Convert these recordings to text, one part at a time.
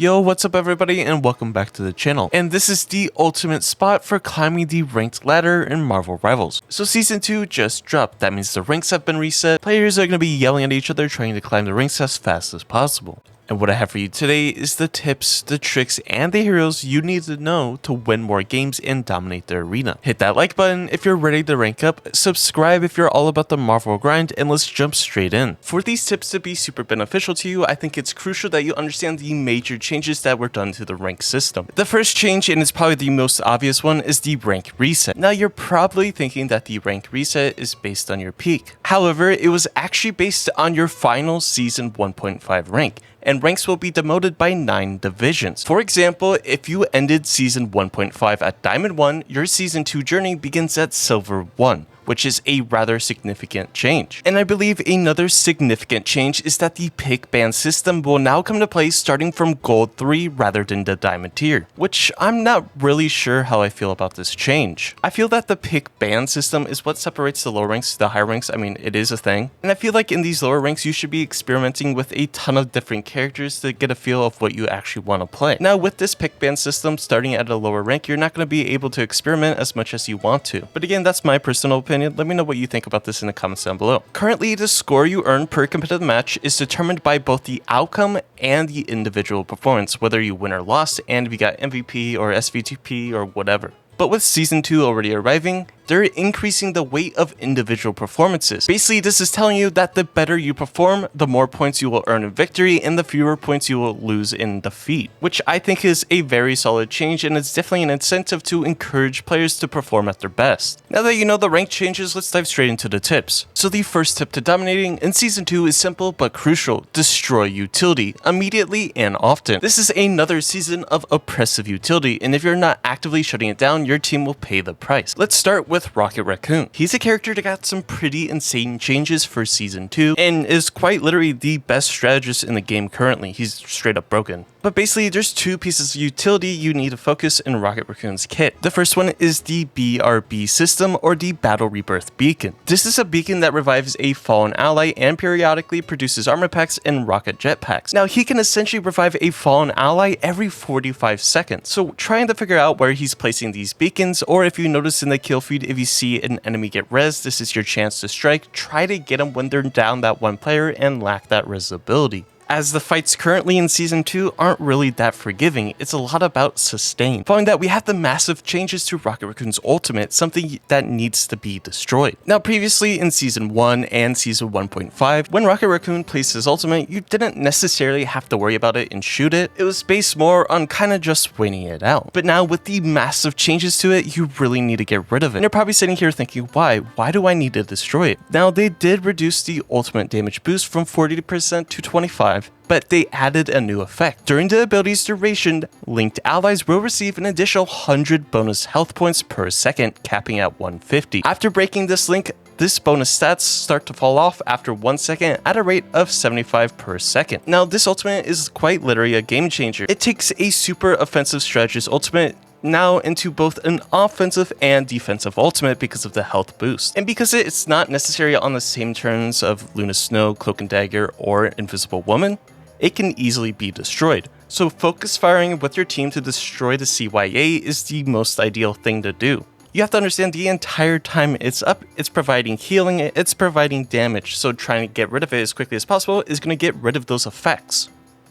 Yo, what's up everybody and welcome back to the channel. And this is the ultimate spot for climbing the ranked ladder in Marvel Rivals. So season 2 just dropped. That means the ranks have been reset. Players are going to be yelling at each other trying to climb the ranks as fast as possible. And what I have for you today is the tips, the tricks, and the heroes you need to know to win more games and dominate the arena. Hit that like button if you're ready to rank up, subscribe if you're all about the Marvel grind, and let's jump straight in. For these tips to be super beneficial to you, I think it's crucial that you understand the major changes that were done to the rank system. The first change, and it's probably the most obvious one, is the rank reset. Now you're probably thinking that the rank reset is based on your peak. However, it was actually based on your final season 1.5 rank. And ranks will be demoted by 9 divisions. For example, if you ended season 1.5 at Diamond 1, your season 2 journey begins at Silver 1, which is a rather significant change. And I believe another significant change is that the pick ban system will now come to play starting from Gold 3 rather than the Diamond tier, which I'm not really sure how I feel about this change. I feel that the pick ban system is what separates the lower ranks to the higher ranks. I mean, it is a thing. And I feel like in these lower ranks, you should be experimenting with a ton of different characters to get a feel of what you actually want to play. Now, with this pick ban system starting at a lower rank, you're not going to be able to experiment as much as you want to. But again, that's my personal opinion. Let me know what you think about this in the comments down below. Currently, the score you earn per competitive match is determined by both the outcome and the individual performance, whether you win or lost, and if you got MVP or SVTP or whatever. But with season 2 already arriving, they're increasing the weight of individual performances. Basically, this is telling you that the better you perform, the more points you will earn in victory and the fewer points you will lose in defeat, which I think is a very solid change, and it's definitely an incentive to encourage players to perform at their best. Now that you know the rank changes, let's dive straight into the tips. So the first tip to dominating in season 2 is simple but crucial: destroy utility immediately and often. This is another season of oppressive utility, and if you're not actively shutting it down, your team will pay the price. Let's start with Rocket Raccoon. He's a character that got some pretty insane changes for season 2 and is quite literally the best strategist in the game currently. He's straight up broken. But basically, there's 2 pieces of utility you need to focus in Rocket Raccoon's kit. The first one is the BRB system, or the Battle Rebirth Beacon. This is a beacon that revives a fallen ally and periodically produces armor packs and rocket jetpacks. Now, he can essentially revive a fallen ally every 45 seconds. So trying to figure out where he's placing these beacons, or if you notice in the kill feed, if you see an enemy get res, this is your chance to strike. Try to get them when they're down that one player and lack that res ability. As the fights currently in season 2 aren't really that forgiving, it's a lot about sustain. Following that, we have the massive changes to Rocket Raccoon's ultimate, something that needs to be destroyed. Now, previously in season 1 and season 1.5, when Rocket Raccoon placed his ultimate, you didn't necessarily have to worry about it and shoot it. It was based more on kind of just waiting it out. But now with the massive changes to it, you really need to get rid of it. And you're probably sitting here thinking, why? Why do I need to destroy it? Now, they did reduce the ultimate damage boost from 40% to 25%. But they added a new effect. During the ability's duration, linked allies will receive an additional 100 bonus health points per second, capping at 150. After breaking this link, this bonus stats start to fall off after 1 second at a rate of 75 per second. Now, this ultimate is quite literally a game changer. It takes a super offensive strategist ultimate now into both an offensive and defensive ultimate because of the health boost. And because it's not necessarily on the same terms of Luna Snow, Cloak and Dagger, or Invisible Woman, it can easily be destroyed. So focus firing with your team to destroy the CYA is the most ideal thing to do. You have to understand the entire time it's up, it's providing healing, it's providing damage, so trying to get rid of it as quickly as possible is going to get rid of those effects.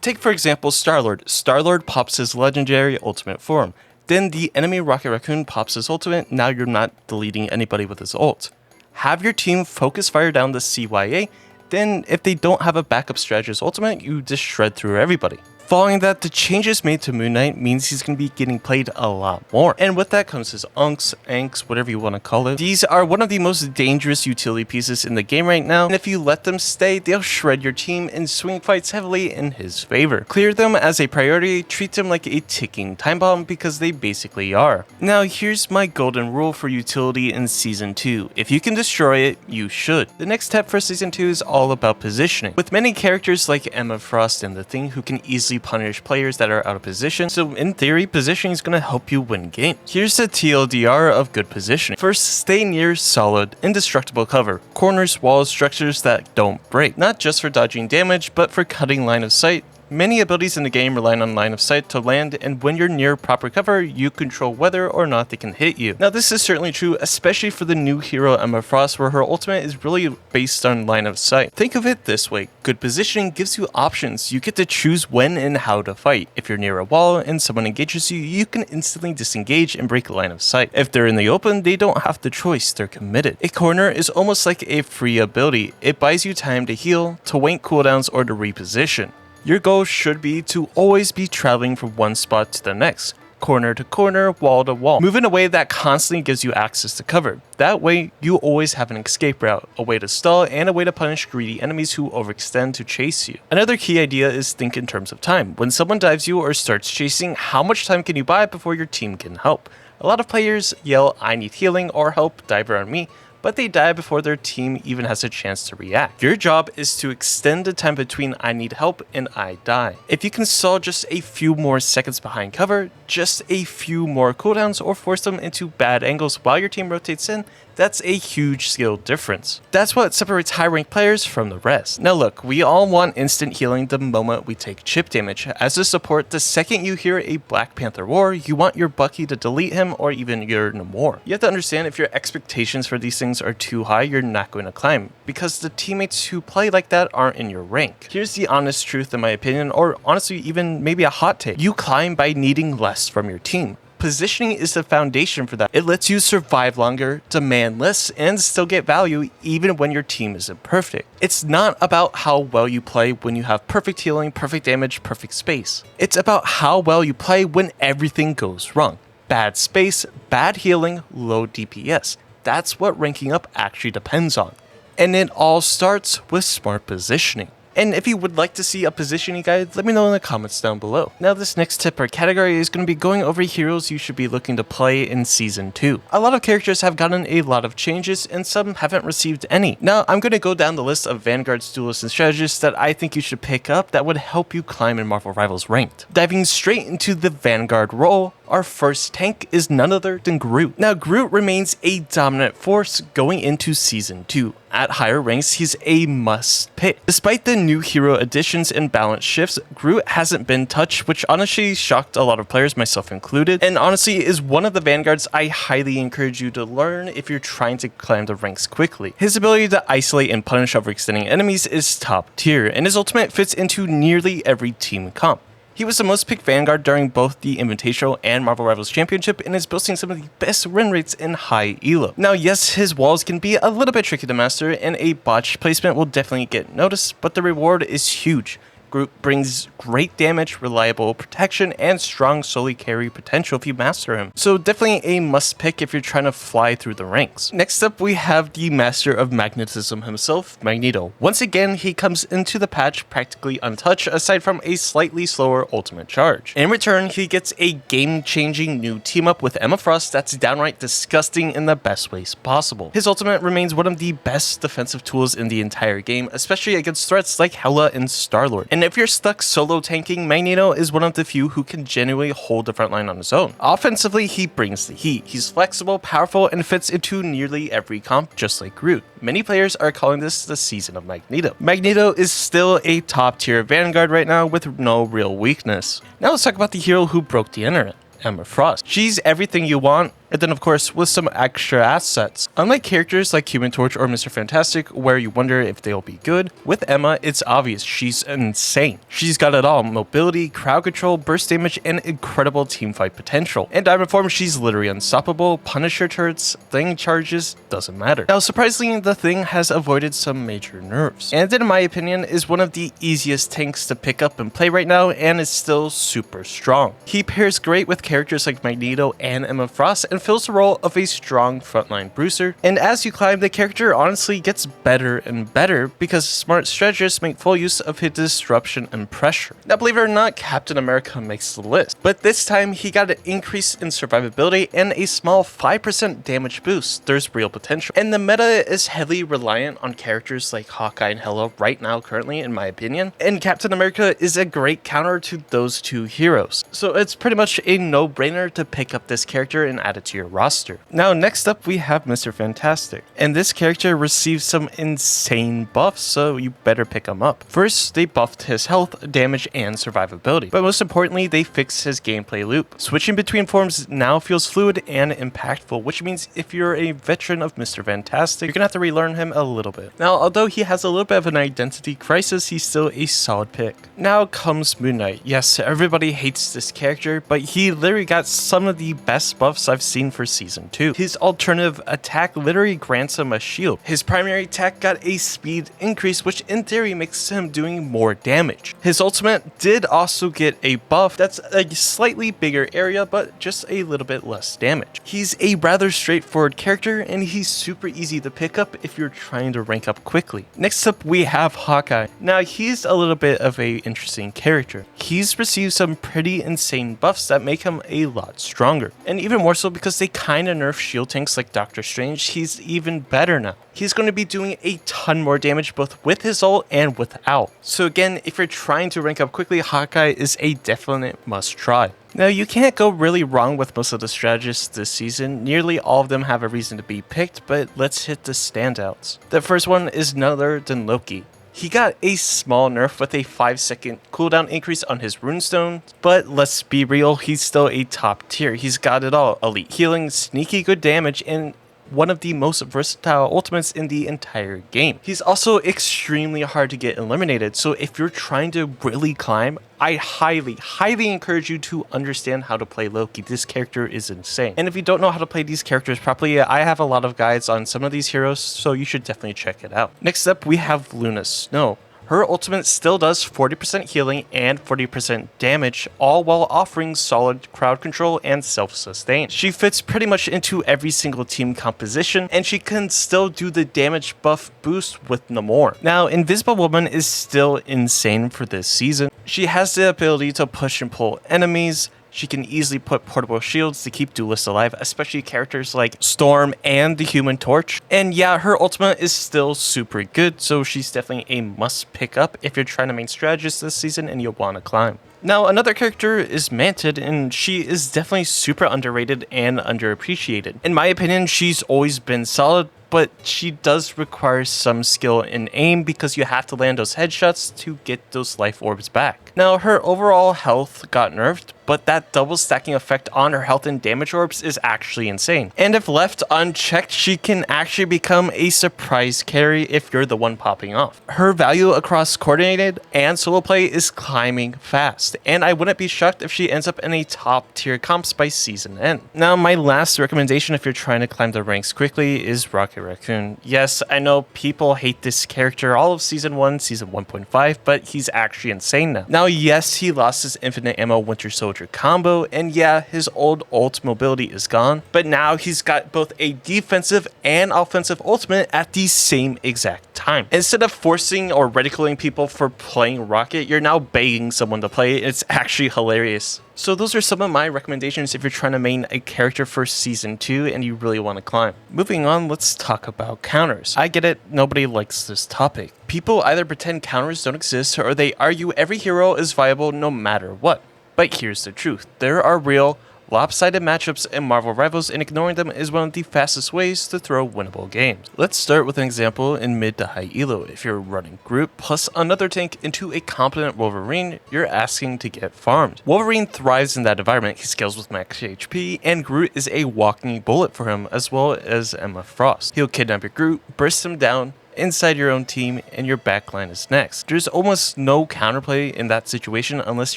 Take for example Star-Lord. Star-Lord pops his legendary ultimate form. Then the enemy Rocket Raccoon pops his ultimate. Now you're not deleting anybody with his ult. Have your team focus fire down the CYA. Then if they don't have a backup strategist ultimate, you just shred through everybody. Following that, the changes made to Moon Knight means he's going to be getting played a lot more. And with that comes his Unks, Anks, whatever you want to call it. These are one of the most dangerous utility pieces in the game right now, and if you let them stay, they'll shred your team and swing fights heavily in his favor. Clear them as a priority, treat them like a ticking time bomb because they basically are. Now here's my golden rule for utility in season 2. If you can destroy it, you should. The next step for season 2 is all about positioning. With many characters like Emma Frost and the Thing who can easily punish players that are out of position, so in theory, positioning is going to help you win games. Here's the TLDR of good positioning. First, stay near solid, indestructible cover. Corners, walls, structures that don't break. Not just for dodging damage, but for cutting line of sight, Many abilities in the game rely on line of sight to land, and when you're near proper cover, you control whether or not they can hit you. Now this is certainly true, especially for the new hero Emma Frost, where her ultimate is really based on line of sight. Think of it this way, good positioning gives you options. You get to choose when and how to fight. If you're near a wall and someone engages you, you can instantly disengage and break line of sight. If they're in the open, they don't have the choice, they're committed. A corner is almost like a free ability. It buys you time to heal, to wait cooldowns, or to reposition. Your goal should be to always be traveling from one spot to the next, corner to corner, wall to wall. Move in a way that constantly gives you access to cover. That way, you always have an escape route, a way to stall, and a way to punish greedy enemies who overextend to chase you. Another key idea is think in terms of time. When someone dives you or starts chasing, how much time can you buy before your team can help? A lot of players yell, "I need healing" or "help, dive around me," but they die before their team even has a chance to react. Your job is to extend the time between "I need help" and "I die." If you can stall just a few more seconds behind cover, just a few more cooldowns, or force them into bad angles while your team rotates in, that's a huge skill difference. That's what separates high-ranked players from the rest. Now look, we all want instant healing the moment we take chip damage. As a support, the second you hear a Black Panther roar, you want your Bucky to delete him or even your Namor. You have to understand, if your expectations for these things are too high, you're not going to climb, because the teammates who play like that aren't in your rank. Here's the honest truth in my opinion, or honestly even maybe a hot take. You climb by needing less from your team. Positioning is the foundation for that. It lets you survive longer, demand less, and still get value even when your team isn't perfect. It's not about how well you play when you have perfect healing, perfect damage, perfect space. It's about how well you play when everything goes wrong. Bad space, bad healing, low DPS. That's what ranking up actually depends on. And it all starts with smart positioning. And if you would like to see a positioning guide, let me know in the comments down below. Now this next tip or category is going to be going over heroes you should be looking to play in Season 2. A lot of characters have gotten a lot of changes and some haven't received any. Now I'm going to go down the list of vanguards, duelists, and strategists that I think you should pick up that would help you climb in Marvel Rivals ranked. Diving straight into the vanguard role, our first tank is none other than Groot. Now Groot remains a dominant force going into Season 2. At higher ranks, he's a must pick. Despite the new hero additions and balance shifts, Groot hasn't been touched, which honestly shocked a lot of players, myself included, and honestly is one of the vanguards I highly encourage you to learn if you're trying to climb the ranks quickly. His ability to isolate and punish overextending enemies is top tier, and his ultimate fits into nearly every team comp. He was the most picked vanguard during both the Invitational and Marvel Rivals Championship and is boasting some of the best win rates in high elo. Now yes, his walls can be a little bit tricky to master and a botched placement will definitely get noticed, but the reward is huge. Groot brings great damage, reliable protection, and strong solo carry potential if you master him. So definitely a must pick if you're trying to fly through the ranks. Next up we have the master of magnetism himself, Magneto. Once again, he comes into the patch practically untouched aside from a slightly slower ultimate charge. In return, he gets a game-changing new team up with Emma Frost that's downright disgusting in the best ways possible. His ultimate remains one of the best defensive tools in the entire game, especially against threats like Hela and Star-Lord. And if you're stuck solo tanking, Magneto is one of the few who can genuinely hold the front line on his own. Offensively, he brings the heat. He's flexible, powerful, and fits into nearly every comp, just like Groot. Many players are calling this the season of Magneto. Magneto is still a top tier vanguard right now with no real weakness. Now let's talk about the hero who broke the internet, Emma Frost. She's everything you want, and then of course with some extra assets. Unlike characters like Human Torch or Mr. Fantastic where you wonder if they'll be good, with Emma it's obvious she's insane. She's got it all: mobility, crowd control, burst damage, and incredible teamfight potential. In Diamond form, she's literally unstoppable. Punisher turrets, Thing charges, doesn't matter. Now surprisingly, the Thing has avoided some major nerfs, and in my opinion is one of the easiest tanks to pick up and play right now, and is still super strong. He pairs great with characters like Magneto and Emma Frost and fills the role of a strong frontline bruiser, and as you climb, the character honestly gets better and better because smart strategists make full use of his disruption and pressure. Now believe it or not, Captain America makes the list, but this time he got an increase in survivability and a small 5% damage boost. There's real potential, and the meta is heavily reliant on characters like Hawkeye and Hela right now currently in my opinion, and Captain America is a great counter to those two heroes. So it's pretty much a no-brainer to pick up this character and add it to to your roster. Now next up we have Mr. Fantastic, and this character received some insane buffs, so you better pick him up. First, they buffed his health, damage, and survivability, but most importantly they fixed his gameplay loop. Switching between forms now feels fluid and impactful, which means if you're a veteran of Mr. Fantastic, you're gonna have to relearn him a little bit. Now although he has a little bit of an identity crisis, he's still a solid pick. Now comes Moon Knight. Yes, everybody hates this character, but he literally got some of the best buffs I've seen for season 2. His alternative attack literally grants him a shield. His primary attack got a speed increase, which in theory makes him doing more damage. His ultimate did also get a buff that's a slightly bigger area, but just a little bit less damage. He's a rather straightforward character, and he's super easy to pick up if you're trying to rank up quickly. Next up we have Hawkeye. Now he's a little bit of a interesting character. He's received some pretty insane buffs that make him a lot stronger, and even more so because they kinda nerf shield tanks like Doctor Strange. He's even better now. He's going to be doing a ton more damage both with his ult and without. So again, if you're trying to rank up quickly, Hawkeye is a definite must try. Now you can't go really wrong with most of the strategists this season. Nearly all of them have a reason to be picked, but let's hit the standouts. The first one is none other than Loki. He got a small nerf with a 5-second cooldown increase on his runestone, but let's be real, he's still a top tier. He's got it all: elite healing, sneaky good damage, and one of the most versatile ultimates in the entire game. He's also extremely hard to get eliminated, so if you're trying to really climb, I highly encourage you to understand how to play Loki. This character is insane. And if you don't know how to play these characters properly, I have a lot of guides on some of these heroes, so you should definitely check it out. Next up, we have Luna Snow. Her ultimate still does 40% healing and 40% damage, all while offering solid crowd control and self-sustain. She fits pretty much into every single team composition, and she can still do the damage buff boost with Namor. Now, Invisible Woman is still insane for this season. She has the ability to push and pull enemies. She can easily put portable shields to keep duelists alive, especially characters like Storm and the Human Torch. And yeah, her ultimate is still super good, so she's definitely a must pick up if you're trying to main strategist this season and you want to climb. Now, another character is Mantis, and she is definitely super underrated and underappreciated. In my opinion, she's always been solid, but she does require some skill in aim because you have to land those headshots to get those life orbs back. Now, her overall health got nerfed, but that double stacking effect on her health and damage orbs is actually insane. And if left unchecked, she can actually become a surprise carry if you're the one popping off. Her value across coordinated and solo play is climbing fast, and I wouldn't be shocked if she ends up in a top tier comps by season end. Now, my last recommendation if you're trying to climb the ranks quickly is Rocket Raccoon. Yes, I know people hate this character all of season 1, season 1.5, but he's actually insane now. Now, yes, he lost his infinite ammo Winter Soldier combo, and yeah, his old ult mobility is gone, but now he's got both a defensive and offensive ultimate at the same exact time. Instead of forcing or ridiculing people for playing Rocket, you're now begging someone to play it. It's actually hilarious. So those are some of my recommendations if you're trying to main a character for season 2 and you really want to climb. Moving on, let's talk about counters. I get it, nobody likes this topic. People either pretend counters don't exist or they argue every hero is viable no matter what. But here's the truth, there are real, lopsided matchups in Marvel Rivals, and ignoring them is one of the fastest ways to throw winnable games. Let's start with an example in mid to high elo. If you're running Groot plus another tank into a competent Wolverine, you're asking to get farmed. Wolverine thrives in that environment, he scales with max HP, and Groot is a walking bullet for him, as well as Emma Frost. He'll kidnap your Groot, burst him down inside your own team, and your backline is next. There's almost no counterplay in that situation unless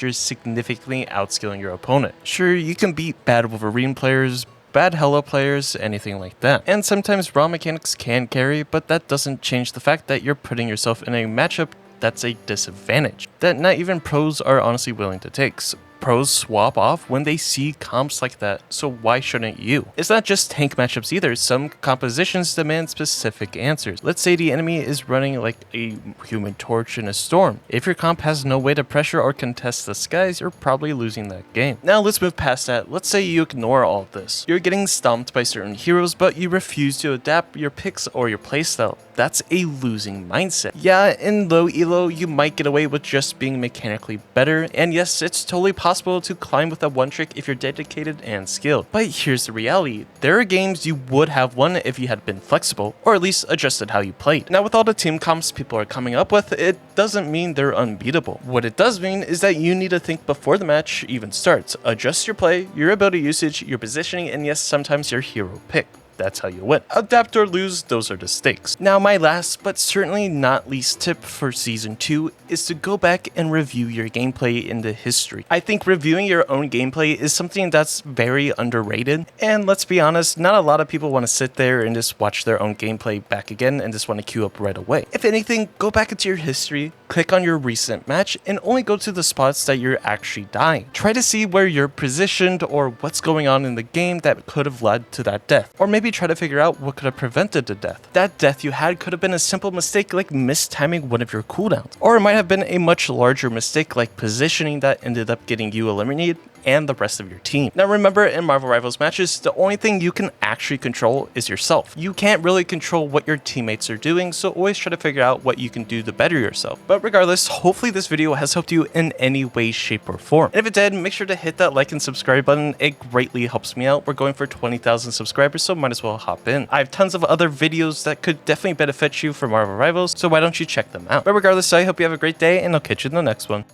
you're significantly outskilling your opponent. Sure, you can beat bad Wolverine players, bad Hela players, anything like that. And sometimes raw mechanics can carry, but that doesn't change the fact that you're putting yourself in a matchup that's a disadvantage that not even pros are honestly willing to take. So pros swap off when they see comps like that, so why shouldn't you? It's not just tank matchups either, some compositions demand specific answers. Let's say the enemy is running like a Human Torch in a Storm. If your comp has no way to pressure or contest the skies, you're probably losing that game. Now let's move past that. Let's say you ignore all of this. You're getting stomped by certain heroes, but you refuse to adapt your picks or your playstyle. That's a losing mindset. Yeah, in low elo, you might get away with just being mechanically better, and yes, it's totally possible possible to climb with a one trick if you're dedicated and skilled. But here's the reality, there are games you would have won if you had been flexible, or at least adjusted how you played. Now with all the team comps people are coming up with, it doesn't mean they're unbeatable. What it does mean is that you need to think before the match even starts. Adjust your play, your ability usage, your positioning, and yes, sometimes your hero pick. That's how you win. Adapt or lose, those are the stakes. Now my last, but certainly not least tip for Season 2 is to go back and review your gameplay into history. I think reviewing your own gameplay is something that's very underrated, and let's be honest, not a lot of people want to sit there and just watch their own gameplay back again and just want to queue up right away. If anything, go back into your history, click on your recent match, and only go to the spots that you're actually dying. Try to see where you're positioned or what's going on in the game that could have led to that death, or maybe try to figure out what could have prevented the death. That death you had could have been a simple mistake like mistiming one of your cooldowns, or it might have been a much larger mistake like positioning that ended up getting you eliminated and the rest of your team. Now remember, in Marvel Rivals matches, the only thing you can actually control is yourself. You can't really control what your teammates are doing, so always try to figure out what you can do to better yourself. But regardless, hopefully this video has helped you in any way, shape, or form. And if it did, make sure to hit that like and subscribe button. It greatly helps me out. We're going for 20,000 subscribers, so might as well hop in. I have tons of other videos that could definitely benefit you for Marvel Rivals, so why don't you check them out? But regardless, I hope you have a great day, and I'll catch you in the next one.